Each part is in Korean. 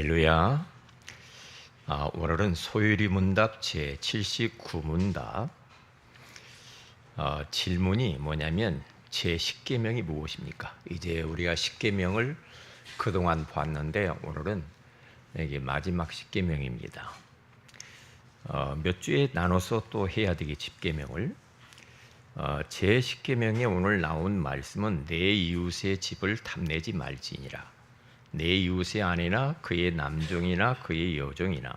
할렐루야. 오늘은 소유리 문답 제79문답. 질문이 뭐냐면 제10계명이 무엇입니까? 이제 우리가 10계명을 그동안 봤는데 오늘은 이게 마지막 10계명입니다. 몇 주에 나눠서 또 해야 되게 10계명을. 제10계명에 오늘 나온 말씀은 내 이웃의 집을 탐내지 말지니라. 내 이웃의 아내나 그의 남종이나 그의 여종이나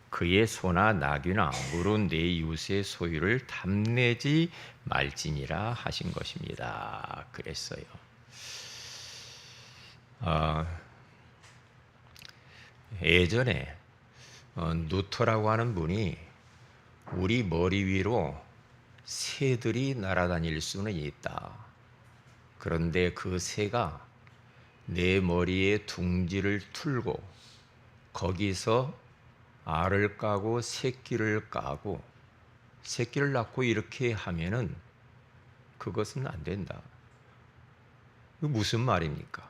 그의 소나 나귀나 물은 내 이웃의 소유를 탐내지 말지니라 하신 것입니다. 그랬어요. 예전에 누터라고 하는 분이 우리 머리 위로 새들이 날아다닐 수는 있다. 그런데 그 새가 내 머리에 둥지를 틀고 거기서 알을 까고 새끼를 까고 새끼를 낳고 이렇게 하면은 그것은 안 된다. 무슨 말입니까?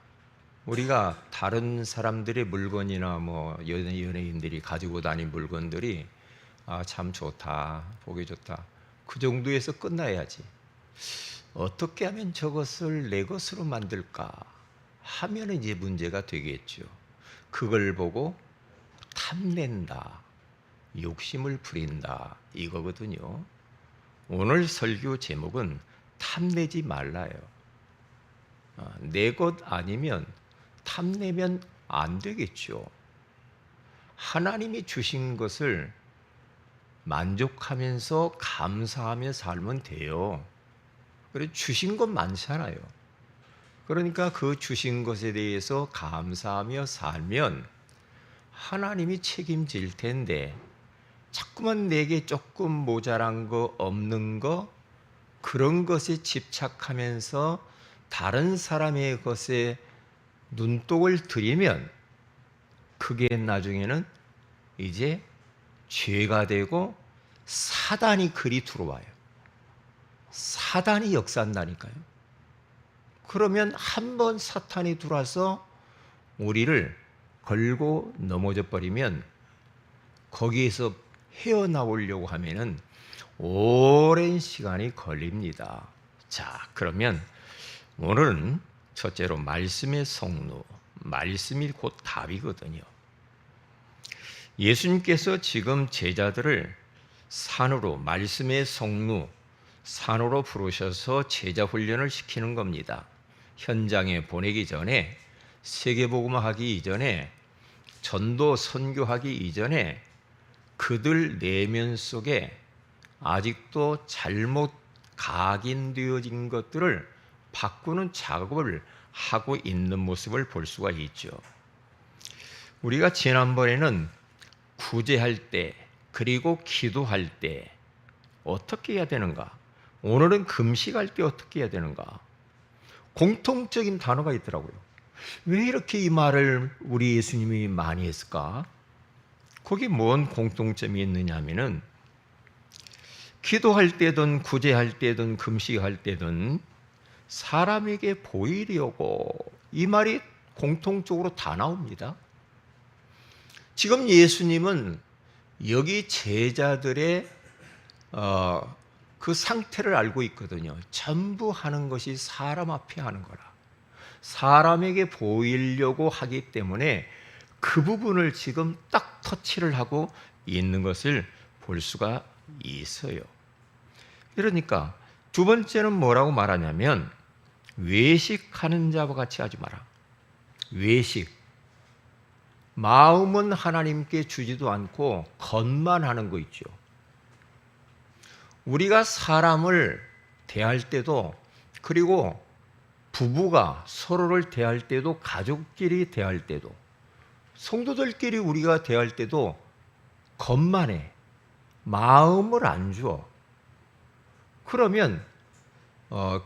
우리가 다른 사람들의 물건이나 뭐 연예인들이 가지고 다닌 물건들이 참 좋다, 보기 좋다, 그 정도에서 끝나야지. 어떻게 하면 저것을 내 것으로 만들까 하면 이제 문제가 되겠죠. 그걸 보고 탐낸다, 욕심을 부린다, 이거거든요. 오늘 설교 제목은 탐내지 말라요. 내 것 아니면 탐내면 안 되겠죠. 하나님이 주신 것을 만족하면서 감사하며 살면 돼요. 그래, 주신 것 많잖아요. 그러니까 그 주신 것에 대해서 감사하며 살면 하나님이 책임질 텐데, 자꾸만 내게 조금 모자란 거, 없는 거, 그런 것에 집착하면서 다른 사람의 것에 눈독을 들이면 그게 나중에는 이제 죄가 되고 사단이 그리 들어와요. 사단이 역사한다니까요. 그러면 한번 사탄이 들어와서 우리를 걸고 넘어져 버리면 거기에서 헤어나오려고 하면은 오랜 시간이 걸립니다. 자, 그러면 오늘은 첫째로 말씀의 성루, 말씀이 곧 답이거든요. 예수님께서 지금 제자들을 산으로, 말씀의 성루, 산으로 부르셔서 제자 훈련을 시키는 겁니다. 현장에 보내기 전에, 세계복음하기 이전에, 전도 선교하기 이전에 그들 내면 속에 아직도 잘못 각인되어진 것들을 바꾸는 작업을 하고 있는 모습을 볼 수가 있죠. 우리가 지난번에는 구제할 때, 그리고 기도할 때 어떻게 해야 되는가? 오늘은 금식할 때 어떻게 해야 되는가? 공통적인 단어가 있더라고요. 왜 이렇게 이 말을 우리 예수님이 많이 했을까? 거기 뭔 공통점이 있느냐 하면은, 기도할 때든 구제할 때든 금식할 때든 사람에게 보이려고, 이 말이 공통적으로 다 나옵니다. 지금 예수님은 여기 제자들의 그 상태를 알고 있거든요. 전부 하는 것이 사람 앞에 하는 거라. 사람에게 보이려고 하기 때문에 그 부분을 지금 딱 터치를 하고 있는 것을 볼 수가 있어요. 그러니까 두 번째는 뭐라고 말하냐면, 외식하는 자와 같이 하지 마라. 외식. 마음은 하나님께 주지도 않고 겉만 하는 거 있죠. 우리가 사람을 대할 때도, 그리고 부부가 서로를 대할 때도, 가족끼리 대할 때도, 성도들끼리 우리가 대할 때도 겉만 해. 마음을 안 줘. 그러면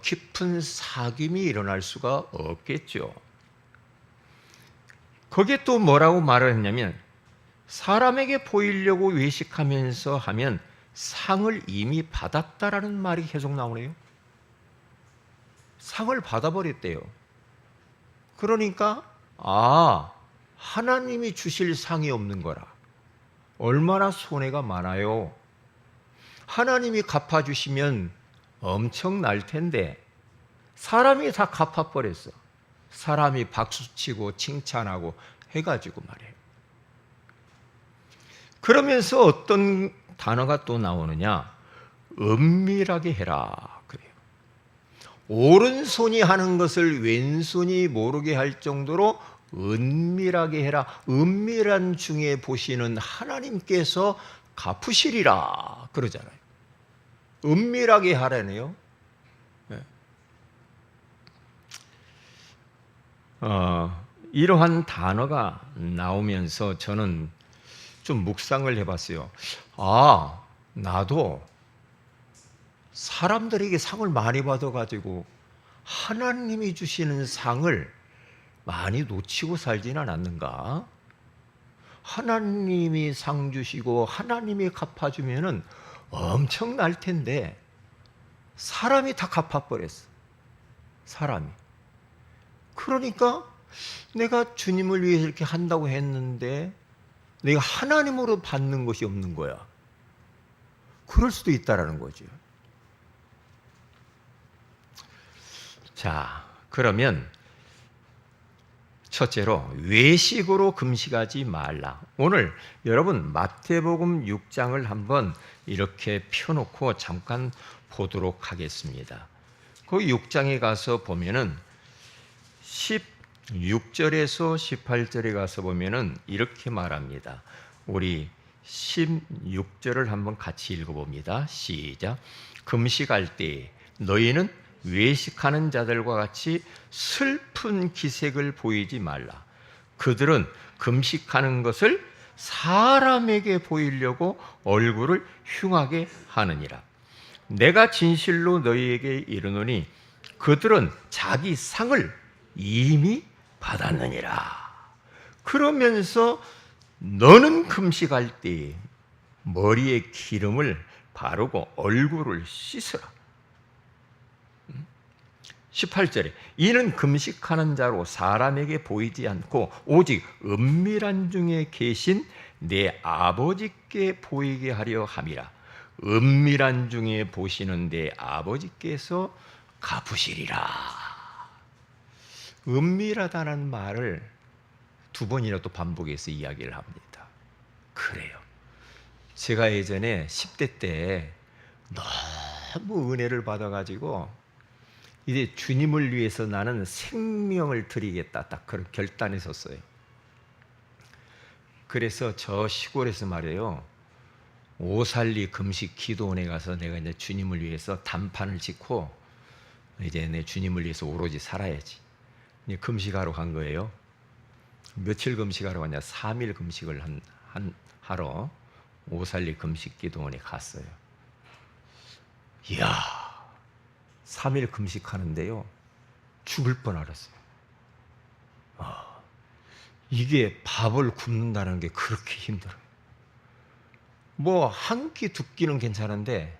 깊은 사귐이 일어날 수가 없겠죠. 거기에 또 뭐라고 말을 했냐면, 사람에게 보이려고 외식하면서 하면 상을 이미 받았다라는 말이 계속 나오네요. 상을 받아버렸대요. 그러니까 하나님이 주실 상이 없는 거라. 얼마나 손해가 많아요. 하나님이 갚아주시면 엄청날 텐데 사람이 다 갚아버렸어. 사람이 박수치고 칭찬하고 해가지고 말이에요. 그러면서 어떤 단어가 또 나오느냐? 은밀하게 해라 그래요. 오른손이 하는 것을 왼손이 모르게 할 정도로 은밀하게 해라. 은밀한 중에 보시는 하나님께서 갚으시리라 그러잖아요. 은밀하게 하라네요. 이러한 단어가 나오면서 저는 좀 묵상을 해봤어요. 아, 나도 사람들에게 상을 많이 받아가지고 하나님이 주시는 상을 많이 놓치고 살지는 않는가? 하나님이 상 주시고 하나님이 갚아주면은 엄청날 텐데 사람이 다 갚아버렸어. 사람이. 그러니까 내가 주님을 위해서 이렇게 한다고 했는데 내가 하나님으로 받는 것이 없는 거야. 그럴 수도 있다라는 거죠. 자, 그러면 첫째로 외식으로 금식하지 말라. 오늘 여러분 마태복음 6장을 한번 이렇게 펴놓고 잠깐 보도록 하겠습니다. 그 6장에 가서 보면은 16절에서 18절에 가서 보면은 이렇게 말합니다. 우리 16절을 한번 같이 읽어봅니다. 시작. 금식할 때 너희는 외식하는 자들과 같이 슬픈 기색을 보이지 말라. 그들은 금식하는 것을 사람에게 보이려고 얼굴을 흉하게 하느니라. 내가 진실로 너희에게 이르노니 그들은 자기 상을 이미 받았느니라. 그러면서 너는 금식할 때 머리에 기름을 바르고 얼굴을 씻으라. 18절에 이는 금식하는 자로 사람에게 보이지 않고 오직 은밀한 중에 계신 내 아버지께 보이게 하려 함이라. 은밀한 중에 보시는 내 아버지께서 갚으시리라. 은밀하다는 말을 두 번이나 또 반복해서 이야기를 합니다. 그래요. 제가 예전에 10대 때 너무 은혜를 받아가지고 이제 주님을 위해서 나는 생명을 드리겠다 딱 그런 결단에 섰어요. 그래서 저 시골에서 말이에요. 오살리 금식 기도원에 가서 내가 이제 주님을 위해서 단판을 짓고 이제 내 주님을 위해서 오로지 살아야지. 이제 금식하러 간 거예요. 며칠 금식하러 갔냐? 3일 금식을 하러 오살리 금식 기도원에 갔어요. 이야, 3일 금식하는데요. 죽을 뻔 알았어요. 이게 밥을 굶는다는 게 그렇게 힘들어요. 뭐 한 끼 두 끼는 괜찮은데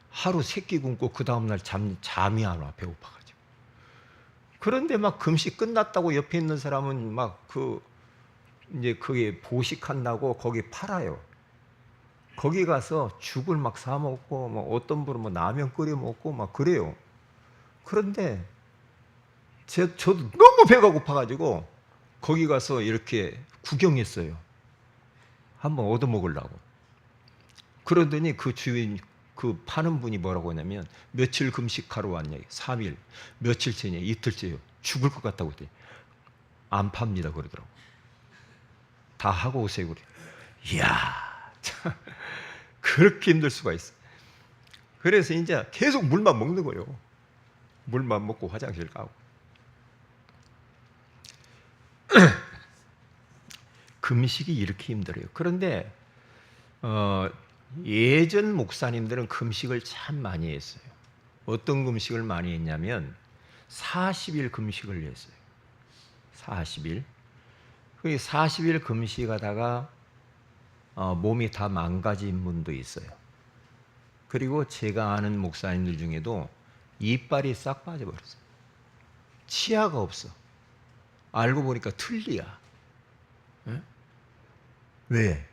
하루 세 끼 굶고 그 다음날 잠이 안 와. 배고파가지고. 그런데 막 금식 끝났다고 옆에 있는 사람은 막 이제 그게 보식한다고 거기 팔아요. 거기 가서 죽을 막 사 먹고 뭐 어떤 분은 뭐 라면 끓여 먹고 막 그래요. 그런데 저도 너무 배가 고파가지고 거기 가서 이렇게 구경했어요. 한번 얻어 먹으려고. 그러더니 그 주인 그 파는 분이 뭐라고 하냐면 며칠 금식하러 왔냐? 3일. 며칠째냐? 이틀째요. 죽을 것 같다고 그랬더니 안 팝니다 그러더라고. 다 하고 오세요 그래. 이야, 참, 그렇게 힘들 수가 있어. 그래서 이제 계속 물만 먹는 거예요. 물만 먹고 화장실 가고. 금식이 이렇게 힘들어요. 그런데 예전 목사님들은 금식을 참 많이 했어요. 어떤 금식을 많이 했냐면 40일 금식을 했어요. 40일. 그 40일 금식하다가 몸이 다 망가진 분도 있어요. 그리고 제가 아는 목사님들 중에도 이빨이 싹 빠져버렸어요. 치아가 없어. 알고 보니까 틀니야. 왜?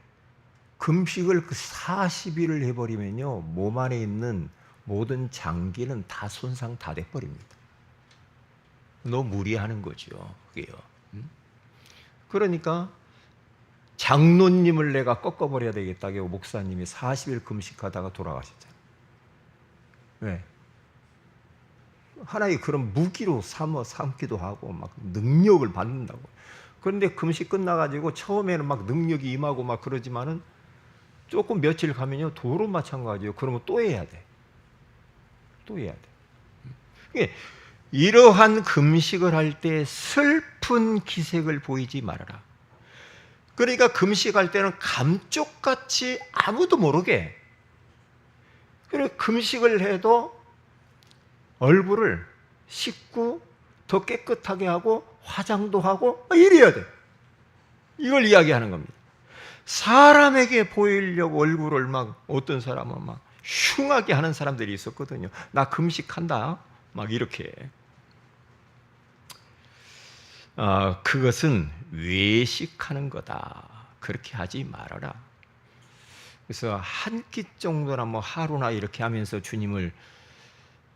금식을 그 40일을 해버리면요, 몸 안에 있는 모든 장기는 다 손상 다 돼버립니다. 너무 무리하는 거죠, 그게요. 그러니까 장로님을 내가 꺾어버려야 되겠다고 목사님이 40일 금식하다가 돌아가셨잖아요. 왜? 하나의 그런 무기로 삼기도 하고 막 능력을 받는다고. 그런데 금식 끝나가지고 처음에는 막 능력이 임하고 막 그러지만은 조금 며칠 가면요, 도로 마찬가지예요. 그러면 또 해야 돼. 또 해야 돼. 이러한 금식을 할 때 슬픈 기색을 보이지 말아라. 그러니까 금식할 때는 감쪽같이 아무도 모르게, 그리고 금식을 해도 얼굴을 씻고 더 깨끗하게 하고 화장도 하고 이래야 돼. 이걸 이야기하는 겁니다. 사람에게 보이려고 얼굴을 막, 어떤 사람은 막 흉하게 하는 사람들이 있었거든요. 나 금식한다 막 이렇게. 그것은 외식하는 거다. 그렇게 하지 말아라. 그래서 한 끼 정도나 뭐 하루나 이렇게 하면서 주님을,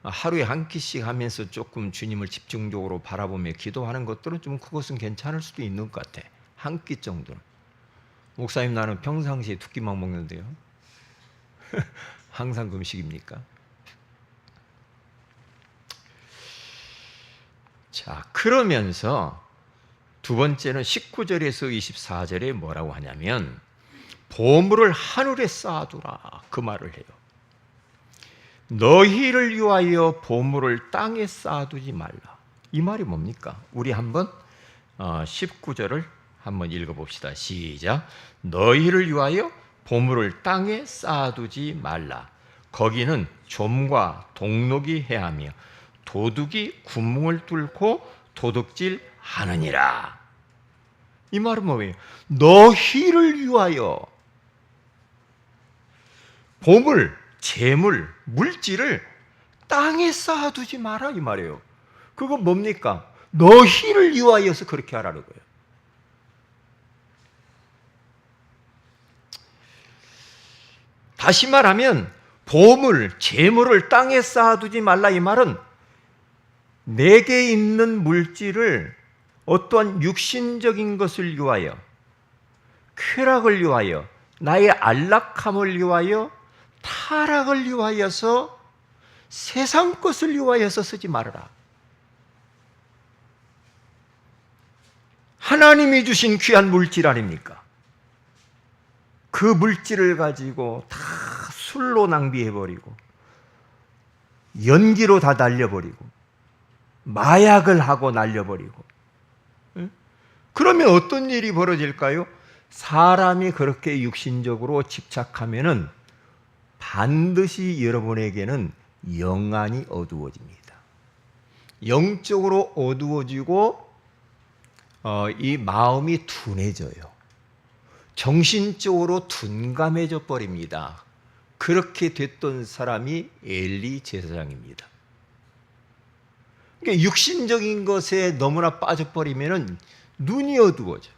하루에 한 끼씩 하면서 조금 주님을 집중적으로 바라보며 기도하는 것들은 좀 그것은 괜찮을 수도 있는 것 같아. 한 끼 정도는. 목사님, 나는 평상시에 두 끼만 먹는데요. 항상 금식입니까? 자, 그러면서 두 번째는 19절에서 24절에 뭐라고 하냐면 보물을 하늘에 쌓아두라, 그 말을 해요. 너희를 위하여 보물을 땅에 쌓아두지 말라. 이 말이 뭡니까? 우리 한번 19절을 한번 읽어봅시다. 시작. 너희를 위하여 보물을 땅에 쌓아두지 말라. 거기는 좀과 동록이 해하며 도둑이 구멍을 뚫고 도둑질 하느니라. 이 말은 뭐예요? 너희를 위하여 보물, 재물, 물질을 땅에 쌓아두지 마라, 이 말이에요. 그건 뭡니까? 너희를 위하여서 그렇게 하라는 거예요. 다시 말하면 보물, 재물을 땅에 쌓아두지 말라, 이 말은 내게 있는 물질을 어떠한 육신적인 것을 위하여, 쾌락을 위하여, 나의 안락함을 위하여, 타락을 위하여서, 세상 것을 위하여서 쓰지 말아라. 하나님이 주신 귀한 물질 아닙니까? 그 물질을 가지고 다 술로 낭비해버리고 연기로 다 날려버리고 마약을 하고 날려버리고, 그러면 어떤 일이 벌어질까요? 사람이 그렇게 육신적으로 집착하면은 반드시 여러분에게는 영안이 어두워집니다. 영적으로 어두워지고 이 마음이 둔해져요. 정신적으로 둔감해져 버립니다. 그렇게 됐던 사람이 엘리 제사장입니다. 그러니까 육신적인 것에 너무나 빠져버리면 눈이 어두워져.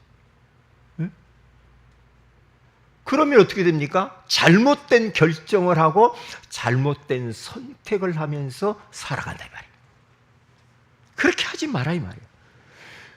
그러면 어떻게 됩니까? 잘못된 결정을 하고 잘못된 선택을 하면서 살아간다 이 말이에요. 그렇게 하지 마라 이 말이에요.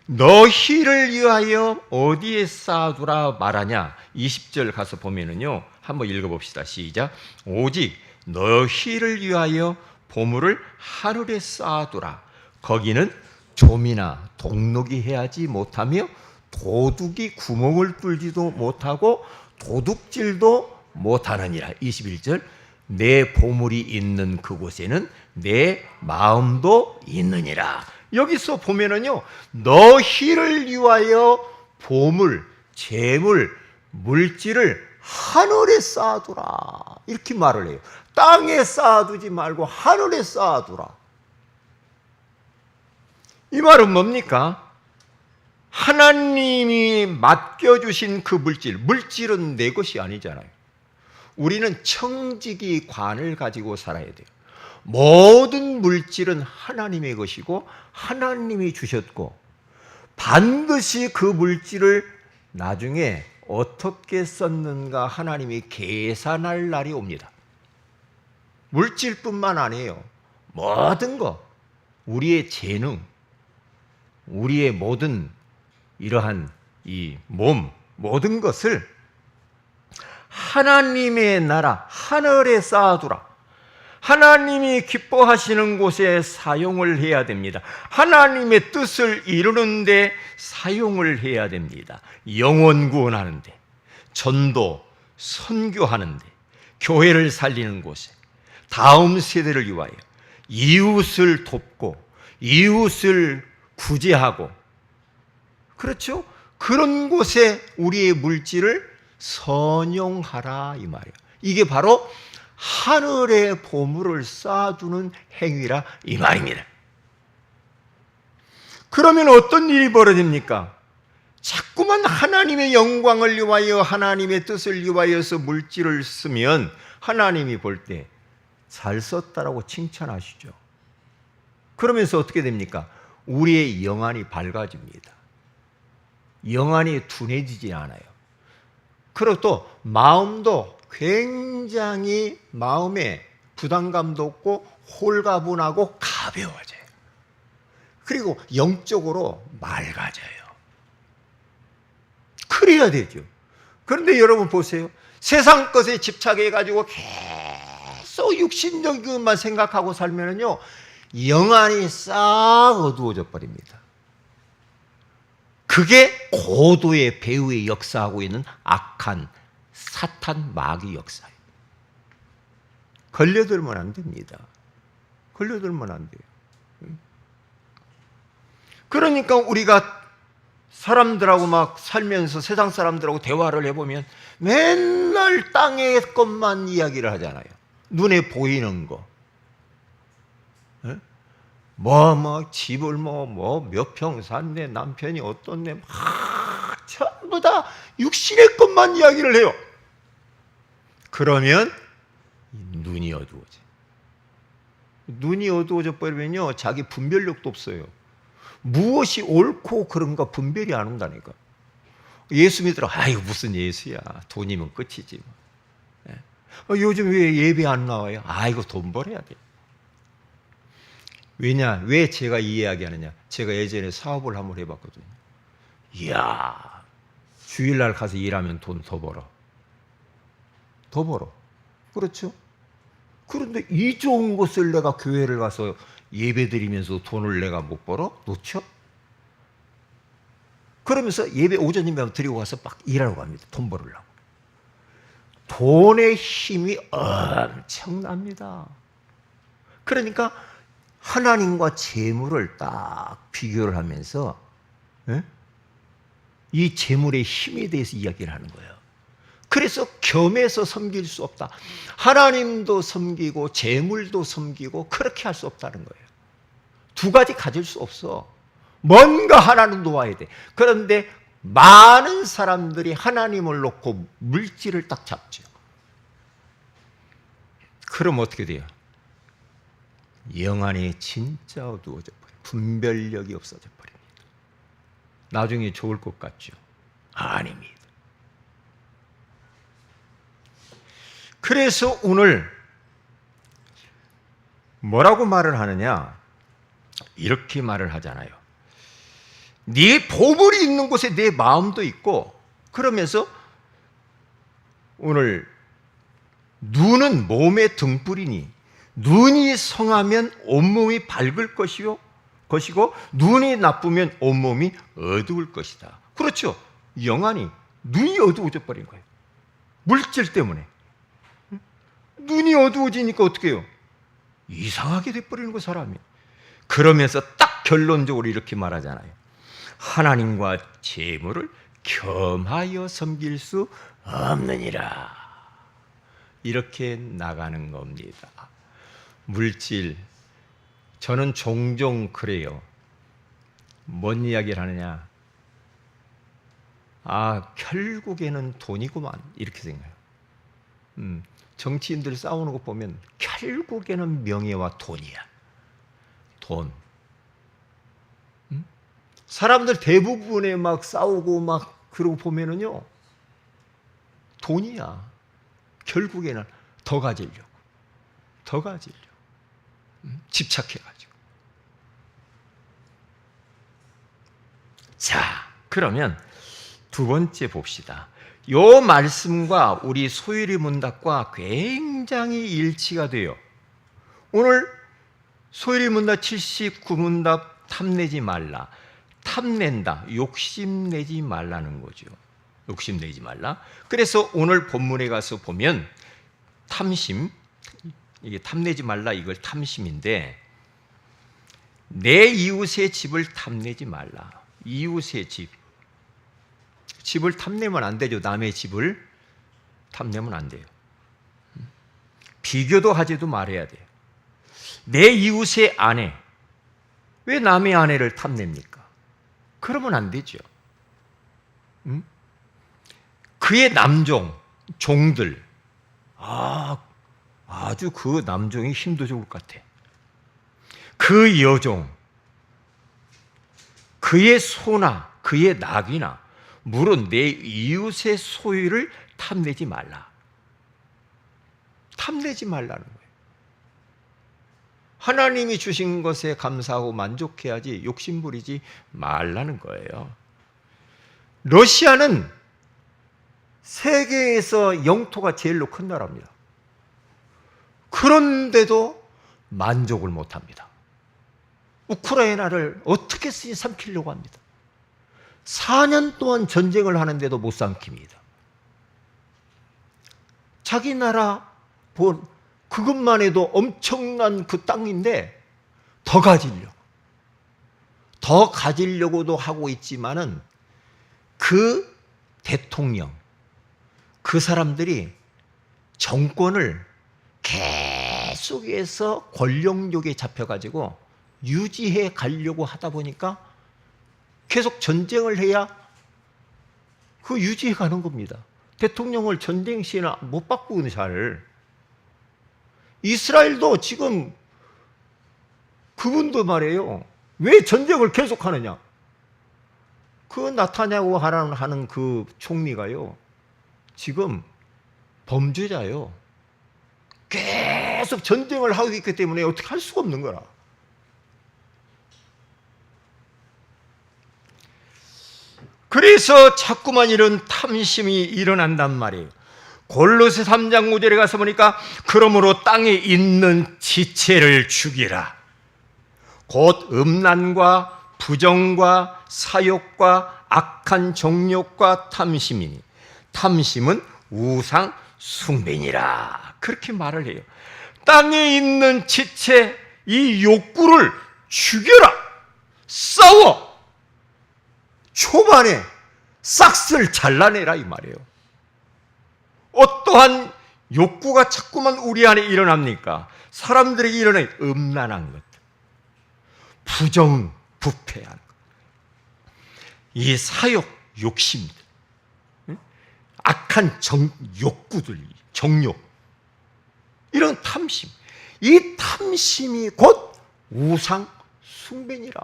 너희를 위하여 어디에 쌓아두라 말하냐? 20절 가서 보면은요, 한번 읽어봅시다. 시작. 오직 너희를 위하여 보물을 하늘에 쌓아두라. 거기는 좀이나 동록이 해하지 못하며 도둑이 구멍을 뚫지도 못하고 도둑질도 못하느니라. 21절. 내 보물이 있는 그곳에는 내 마음도 있느니라. 여기서 보면은요, 너희를 위하여 보물, 재물, 물질을 하늘에 쌓아두라, 이렇게 말을 해요. 땅에 쌓아두지 말고 하늘에 쌓아두라. 이 말은 뭡니까? 하나님이 맡겨주신 그 물질은 내 것이 아니잖아요. 우리는 청지기관을 가지고 살아야 돼요. 모든 물질은 하나님의 것이고 하나님이 주셨고 반드시 그 물질을 나중에 어떻게 썼는가 하나님이 계산할 날이 옵니다. 물질뿐만 아니에요. 모든 것, 우리의 재능, 우리의 모든 이러한 이 몸, 모든 것을 하나님의 나라, 하늘에 쌓아두라. 하나님이 기뻐하시는 곳에 사용을 해야 됩니다. 하나님의 뜻을 이루는데 사용을 해야 됩니다. 영혼 구원하는데, 전도, 선교하는데, 교회를 살리는 곳에, 다음 세대를 위하여 이웃을 돕고 이웃을 구제하고, 그렇죠? 그런 곳에 우리의 물질을 선용하라 이 말이에요. 이게 바로 하늘의 보물을 쌓아두는 행위라 이 말입니다. 그러면 어떤 일이 벌어집니까? 자꾸만 하나님의 영광을 위하여 하나님의 뜻을 위하여서 물질을 쓰면 하나님이 볼 때 잘 썼다라고 칭찬하시죠. 그러면서 어떻게 됩니까? 우리의 영안이 밝아집니다. 영안이 둔해지지 않아요. 그리고 또 마음도 굉장히 마음에 부담감도 없고 홀가분하고 가벼워져요. 그리고 영적으로 맑아져요. 그래야 되죠. 그런데 여러분 보세요. 세상 것에 집착해가지고 계속 육신적인 것만 생각하고 살면요, 영안이 싹 어두워져 버립니다. 그게 고도의 배후에 역사하고 있는 악한 사탄 마귀 역사예요. 걸려들면 안 됩니다. 걸려들면 안 돼요. 그러니까 우리가 사람들하고 막 살면서 세상 사람들하고 대화를 해보면 맨날 땅의 것만 이야기를 하잖아요. 눈에 보이는 거. 집을 몇 평 샀네, 남편이 어떻네, 전부 다 육신의 것만 이야기를 해요. 그러면 눈이 어두워져. 눈이 어두워져 버리면요, 자기 분별력도 없어요. 무엇이 옳고 그런가 분별이 안 온다니까. 예수 믿으러, 아이고 무슨 예수야, 돈이면 끝이지. 요즘 왜 예배 안 나와요? 아이고 돈 벌어야 돼. 왜냐? 왜 제가 이 이야기 하느냐? 제가 예전에 사업을 한번 해봤거든요. 이야, 주일날 가서 일하면 돈 더 벌어. 더 벌어. 그렇죠? 그런데 이 좋은 것을 내가 교회를 가서 예배 드리면서 돈을 내가 못 벌어? 놓쳐? 그러면서 예배 오전이면 드리고 가서 막 일하러 갑니다. 돈 벌으려고. 돈의 힘이 엄청납니다. 그러니까 하나님과 재물을 딱 비교를 하면서 이 재물의 힘에 대해서 이야기를 하는 거예요. 그래서 겸해서 섬길 수 없다. 하나님도 섬기고 재물도 섬기고 그렇게 할 수 없다는 거예요. 두 가지 가질 수 없어. 뭔가 하나는 놓아야 돼. 그런데 많은 사람들이 하나님을 놓고 물질을 딱 잡죠. 그럼 어떻게 돼요? 영안이 진짜 어두워져 버려요. 분별력이 없어져 버립니다. 나중에 좋을 것 같죠? 아닙니다. 그래서 오늘 뭐라고 말을 하느냐? 이렇게 말을 하잖아요. 네 보물이 있는 곳에 내 마음도 있고, 그러면서 오늘 눈은 몸의 등불이니 눈이 성하면 온몸이 밝을 것이고 눈이 나쁘면 온몸이 어두울 것이다. 그렇죠. 영안이 눈이 어두워져 버린 거예요. 물질 때문에. 눈이 어두워지니까 어떻게 해요? 이상하게 돼버리는 거 사람이. 그러면서 딱 결론적으로 이렇게 말하잖아요. 하나님과 재물을 겸하여 섬길 수 없느니라. 이렇게 나가는 겁니다. 물질, 저는 종종 그래요. 뭔 이야기를 하느냐? 결국에는 돈이구만, 이렇게 생각해요. 정치인들 싸우는 거 보면 결국에는 명예와 돈이야. 돈. 사람들 대부분에 막 싸우고 막 그러고 보면은요, 돈이야. 결국에는 더 가지려고. 집착해가지고. 자, 그러면 두 번째 봅시다. 요 말씀과 우리 소율의 문답과 굉장히 일치가 돼요. 오늘 소율의 문답 79문답 탐내지 말라. 탐낸다. 욕심내지 말라는 거죠. 욕심내지 말라. 그래서 오늘 본문에 가서 보면 탐심, 이게 탐내지 말라, 이걸 탐심인데, 내 이웃의 집을 탐내지 말라. 이웃의 집을 탐내면 안 되죠. 남의 집을 탐내면 안 돼요. 비교도 하지도 말아야 돼요. 내 이웃의 아내, 왜 남의 아내를 탐냅니까? 그러면 안 되죠. 그의 남종, 종들, 아주 그 남종이 힘도 좋을 것 같아. 그 여종, 그의 소나 그의 낙이나 물은 내 이웃의 소유를 탐내지 말라. 탐내지 말라는 거예요. 하나님이 주신 것에 감사하고 만족해야지 욕심 부리지 말라는 거예요. 러시아는 세계에서 영토가 제일로 큰 나라입니다. 그런데도 만족을 못합니다. 우크라이나를 어떻게든 삼키려고 합니다. 4년 동안 전쟁을 하는데도 못 삼킵니다. 자기 나라 그것만 해도 엄청난 그 땅인데 더 가지려고도 하고 있지만은 그 대통령, 그 사람들이 정권을 계속해서 권력욕에 잡혀가지고 유지해 가려고 하다 보니까 계속 전쟁을 해야 그 유지해 가는 겁니다. 대통령을 전쟁 시에는 못 바꾸는 잘. 이스라엘도 지금 그분도 말이에요. 왜 전쟁을 계속하느냐? 그 나타냐고 하는 그 총리가요. 지금 범죄자예요. 계속 전쟁을 하고 있기 때문에 어떻게 할 수가 없는 거라. 그래서 자꾸만 이런 탐심이 일어난단 말이에요. 골로새 3장 5절에 가서 보니까 그러므로 땅에 있는 지체를 죽이라. 곧 음란과 부정과 사욕과 악한 정욕과 탐심이니 탐심은 우상 숭배니라. 그렇게 말을 해요. 땅에 있는 지체, 이 욕구를 죽여라. 싸워. 초반에 싹쓸 잘라내라 이 말이에요. 어떠한 욕구가 자꾸만 우리 안에 일어납니까? 사람들이 일어나는 음란한 것, 부정, 부패한 것, 이 사욕, 욕심들, 악한 욕구들, 정욕, 이런 탐심, 이 탐심이 곧 우상 숭배니라.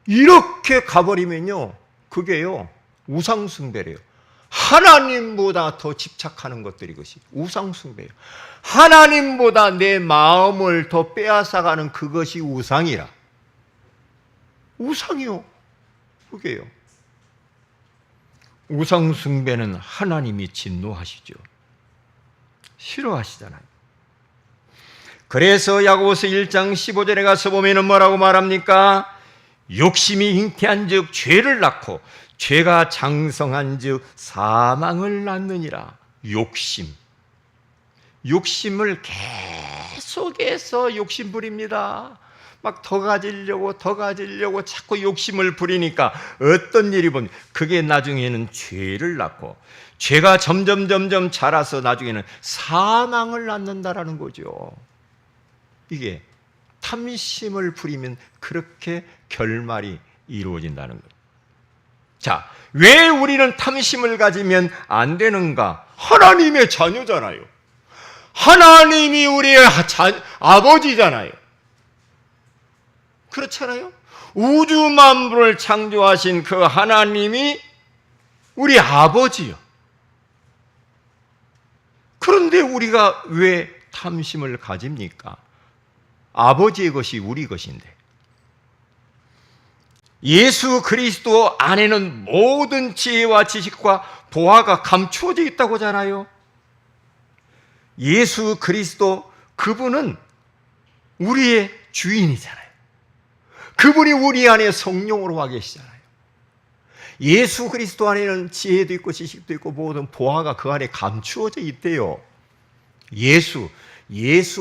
이렇게 가버리면요, 그게요 우상 숭배래요. 하나님보다 더 집착하는 것들이 이것이 우상 숭배예요. 하나님보다 내 마음을 더 빼앗아가는 그것이 우상이라. 우상이요, 그게요. 우상 숭배는 하나님이 진노하시죠. 싫어하시잖아요. 그래서 야고보서 1장 15절에 가서 보면은 뭐라고 말합니까? 욕심이 잉태한 즉 죄를 낳고 죄가 장성한 즉 사망을 낳느니라. 욕심을 계속해서 욕심 부립니다. 막 더 가지려고 자꾸 욕심을 부리니까 어떤 일이 보면 그게 나중에는 죄를 낳고 죄가 점점 자라서 나중에는 사망을 낳는다라는 거죠. 이게 탐심을 부리면 그렇게 결말이 이루어진다는 거예요. 자, 왜 우리는 탐심을 가지면 안 되는가? 하나님의 자녀잖아요. 하나님이 우리의 아버지잖아요. 그렇잖아요. 우주 만물을 창조하신 그 하나님이 우리 아버지요. 우리가 왜 탐심을 가집니까? 아버지의 것이 우리 것인데. 예수 그리스도 안에는 모든 지혜와 지식과 보화가 감추어져 있다고 하잖아요. 예수 그리스도, 그분은 우리의 주인이잖아요. 그분이 우리 안에 성령으로 와 계시잖아요. 예수 그리스도 안에는 지혜도 있고 지식도 있고 모든 보화가 그 안에 감추어져 있대요. 예수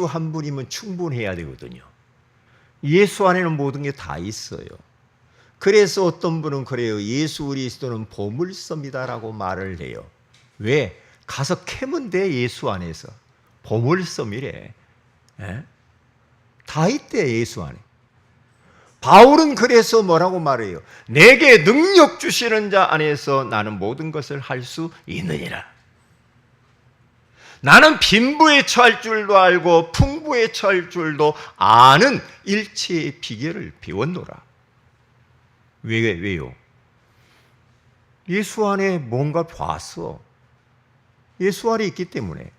한 분이면 충분해야 되거든요. 예수 안에는 모든 게 다 있어요. 그래서 어떤 분은 그래요. 예수 그리스도는 보물섬이다라고 말을 해요. 왜? 가서 캐면 돼. 예수 안에서. 보물섬이래. 에? 다 있대, 예수 안에. 바울은 그래서 뭐라고 말해요? 내게 능력 주시는 자 안에서 나는 모든 것을 할 수 있느니라. 나는 빈부에 처할 줄도 알고 풍부에 처할 줄도 아는 일체의 비결을 배웠노라. 왜요? 예수 안에 뭔가 봤어. 예수 안에 있기 때문에.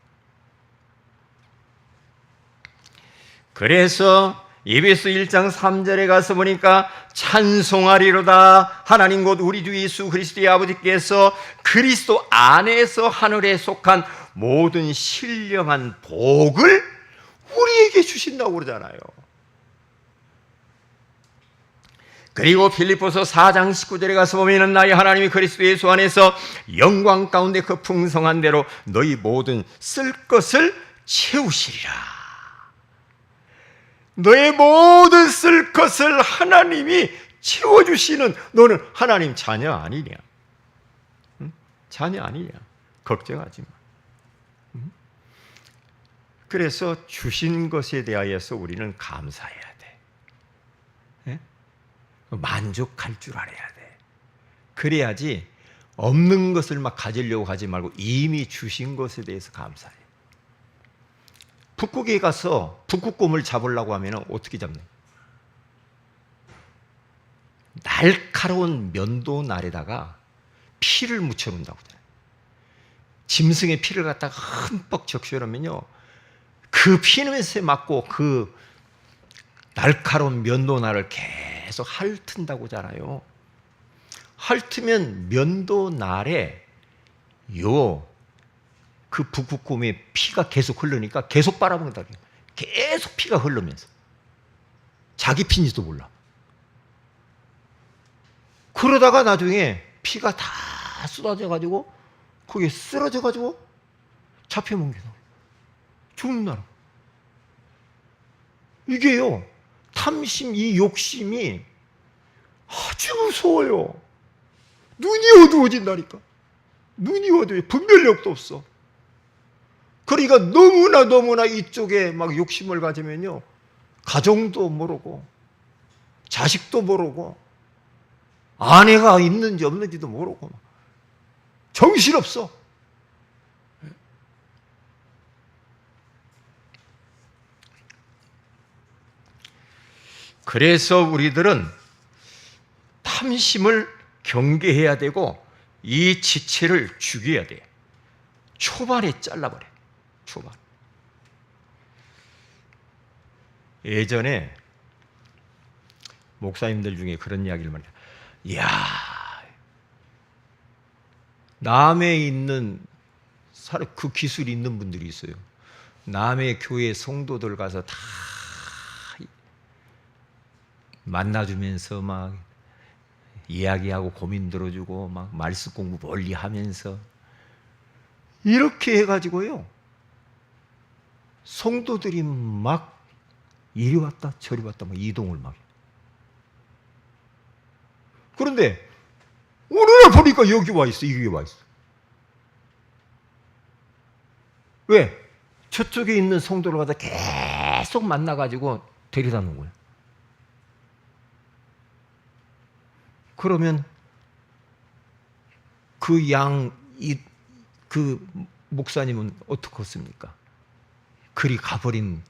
그래서 에베소 1장 3절에 가서 보니까 찬송하리로다. 하나님 곧 우리 주 예수 그리스도의 아버지께서 그리스도 안에서 하늘에 속한 모든 신령한 복을 우리에게 주신다고 그러잖아요. 그리고 필립보서 4장 19절에 가서 보면 나의 하나님이 그리스도 예수 안에서 영광 가운데 그 풍성한 대로 너희 모든 쓸 것을 채우시리라. 너의 모든 쓸 것을 하나님이 채워주시는, 너는 하나님 자녀 아니냐? 응? 자녀 아니냐? 걱정하지 마. 응? 그래서 주신 것에 대하여서 우리는 감사해야 돼. 예? 만족할 줄 알아야 돼. 그래야지 없는 것을 막 가지려고 하지 말고 이미 주신 것에 대해서 감사해. 북극에 가서 북극곰을 잡으려고 하면 어떻게 잡나요? 날카로운 면도날에다가 피를 묻혀놓는다고 하잖아요. 짐승의 피를 갖다가 흠뻑 적셔놓으면요, 그 피냄새 맡고 그 날카로운 면도날을 계속 핥은다고 하잖아요. 핥으면 면도날에 그 북극곰의 피가 계속 흐르니까 계속 빨아먹는다. 계속 피가 흐르면서 자기 피인지도 몰라. 그러다가 나중에 피가 다 쏟아져가지고 거기에 쓰러져가지고 잡혀먹는 게 나와요. 죽는 나라. 이게요, 탐심, 이 욕심이 아주 무서워요. 눈이 어두워진다니까. 눈이 어두워. 분별력도 없어. 그러니까 너무나 이쪽에 막 욕심을 가지면요, 가정도 모르고 자식도 모르고 아내가 있는지 없는지도 모르고 정신없어. 그래서 우리들은 탐심을 경계해야 되고 이 지체를 죽여야 돼. 초반에 잘라버려. 초반. 예전에 목사님들 중에 그런 이야기를 많이 해요. 이야, 남해 있는 그 기술이 있는 분들이 있어요. 남해 교회 성도들 가서 다 만나주면서 막 이야기하고 고민 들어주고 막 말씀 공부 멀리 하면서 이렇게 해가지고요, 성도들이 막 이리 왔다 저리 왔다 막 이동을 막. 그런데 어느 날 보니까 여기 와 있어, 여기 와 있어. 왜? 저쪽에 있는 성도를 갖다 계속 만나가지고 데려다 놓은 거예요. 그러면 그 목사님은 어떻겠습니까? 그리 가버린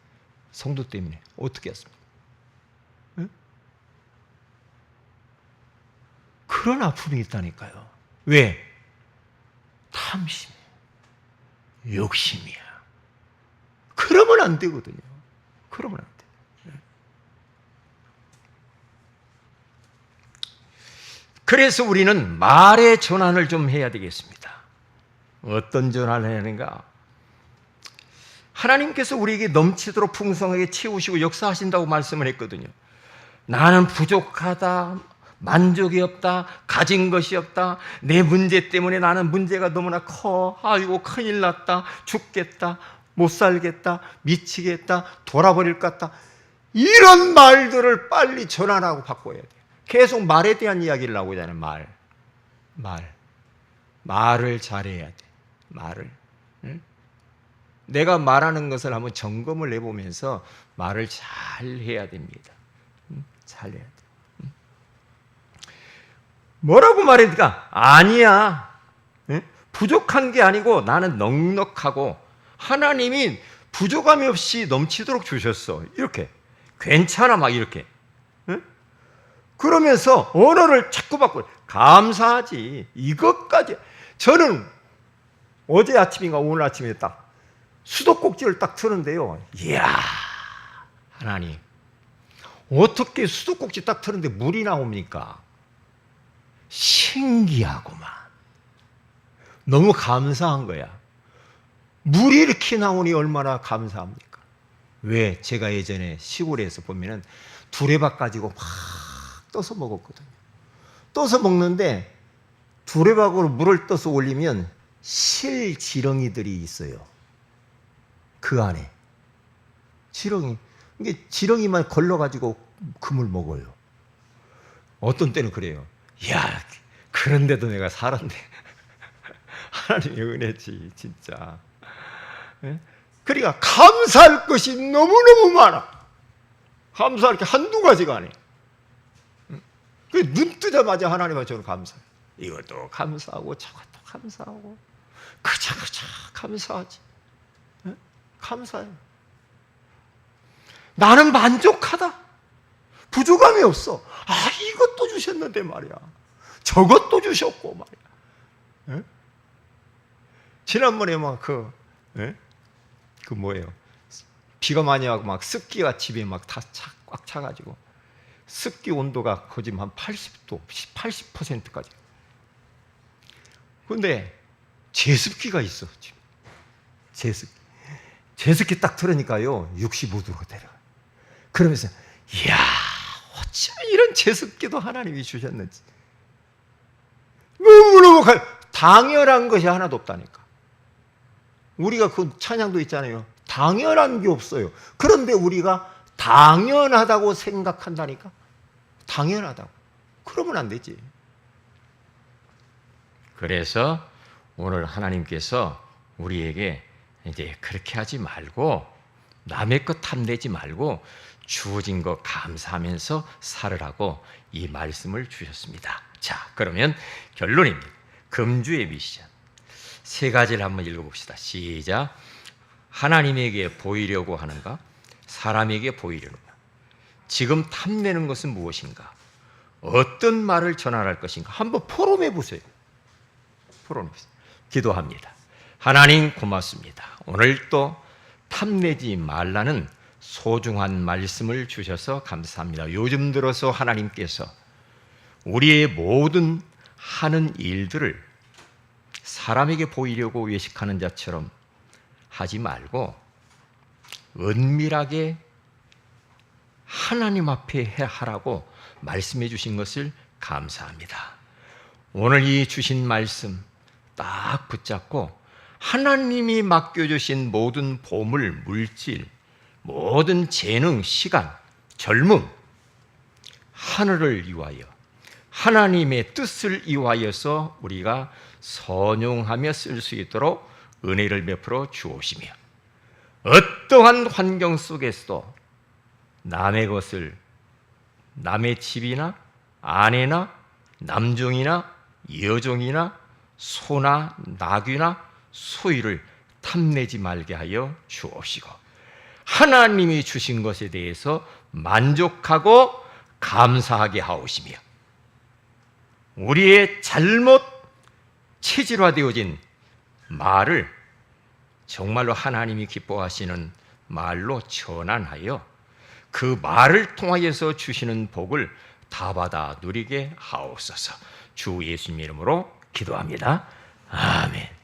성도 때문에 어떻게 했습니까? 네? 그런 아픔이 있다니까요. 왜? 탐심, 욕심이야. 그러면 안 되거든요. 그러면 안 돼요. 그래서 우리는 말의 전환을 좀 해야 되겠습니다. 어떤 전환을 하는가? 하나님께서 우리에게 넘치도록 풍성하게 채우시고 역사하신다고 말씀을 했거든요. 나는 부족하다, 만족이 없다, 가진 것이 없다, 내 문제 때문에 나는 문제가 너무나 커, 아이고 큰일 났다, 죽겠다, 못 살겠다, 미치겠다, 돌아버릴 것 같다, 이런 말들을 빨리 전환하고 바꿔야 돼요. 계속 말에 대한 이야기를 하고 있잖아요. 말을 잘해야 돼. 말을. 응? 내가 말하는 것을 한번 점검을 해보면서 말을 잘 해야 됩니다. 잘 해야 돼. 뭐라고 말했을까? 아니야. 부족한 게 아니고 나는 넉넉하고 하나님이 부족함이 없이 넘치도록 주셨어. 이렇게. 괜찮아. 막 이렇게. 그러면서 언어를 자꾸 바꿔. 감사하지. 이것까지. 저는 어제 아침인가 오늘 아침에 딱 수도꼭지를 딱 트는데요. 이야, 하나님. 어떻게 수도꼭지 딱 트는데 물이 나옵니까? 신기하구만. 너무 감사한 거야. 물이 이렇게 나오니 얼마나 감사합니까? 왜? 제가 예전에 시골에서 보면은 두레박 가지고 막 떠서 먹었거든요. 떠서 먹는데 두레박으로 물을 떠서 올리면 실 지렁이들이 있어요. 그 안에. 지렁이. 이게 지렁이만 걸러가지고 금을 먹어요. 어떤 때는 그래요. 이야, 그런데도 내가 살았네. 하나님의 은혜지, 진짜. 그러니까 감사할 것이 너무너무 많아. 감사할 게 한두 가지가 아니에요. 눈 뜨자마자 하나님한테 저는 감사해요. 이것도 감사하고 저것도 감사하고 그저 감사하지. 감사해요. 나는 만족하다. 부족함이 없어. 아, 이것도 주셨는데 말이야. 저것도 주셨고 말이야. 지난번에 막 그 뭐예요? 비가 많이 와고 막 습기가 집에 막 다 꽉 차가지고 습기 온도가 거의 한 80도, 80%까지. 그런데 제습기가 있어, 지금. 제습기 딱 틀으니까요, 65도로 내려가요. 그러면서, 이야, 어쩜 이런 제습기도 하나님이 주셨는지. 너무너무 당연한 것이 하나도 없다니까. 우리가 그 찬양도 있잖아요. 당연한 게 없어요. 그런데 우리가 당연하다고 생각한다니까. 당연하다고. 그러면 안 되지. 그래서 오늘 하나님께서 우리에게 이제 그렇게 하지 말고 남의 것 탐내지 말고 주어진 것 감사하면서 살으라고 이 말씀을 주셨습니다. 자, 그러면 결론입니다. 금주의 미션. 세 가지를 한번 읽어봅시다. 시작. 하나님에게 보이려고 하는가? 사람에게 보이려는가? 지금 탐내는 것은 무엇인가? 어떤 말을 전할 것인가? 한번 포럼해 보세요. 포럼해 보세요. 기도합니다. 하나님 고맙습니다. 오늘 또 탐내지 말라는 소중한 말씀을 주셔서 감사합니다. 요즘 들어서 하나님께서 우리의 모든 하는 일들을 사람에게 보이려고 외식하는 자처럼 하지 말고 은밀하게 하나님 앞에 하라고 말씀해 주신 것을 감사합니다. 오늘 이 주신 말씀 딱 붙잡고 하나님이 맡겨주신 모든 보물, 물질, 모든 재능, 시간, 젊음, 하늘을 위하여 하나님의 뜻을 위하여서 우리가 선용하며 쓸 수 있도록 은혜를 베풀어 주옵시며 어떠한 환경 속에서도 남의 것을 남의 집이나 아내나 남종이나 여종이나 소나 나귀나 소유를 탐내지 말게 하여 주옵시고 하나님이 주신 것에 대해서 만족하고 감사하게 하옵시며 우리의 잘못 체질화되어진 말을 정말로 하나님이 기뻐하시는 말로 전환하여 그 말을 통하여서 주시는 복을 다 받아 누리게 하옵소서. 주 예수님 이름으로 기도합니다. 아멘.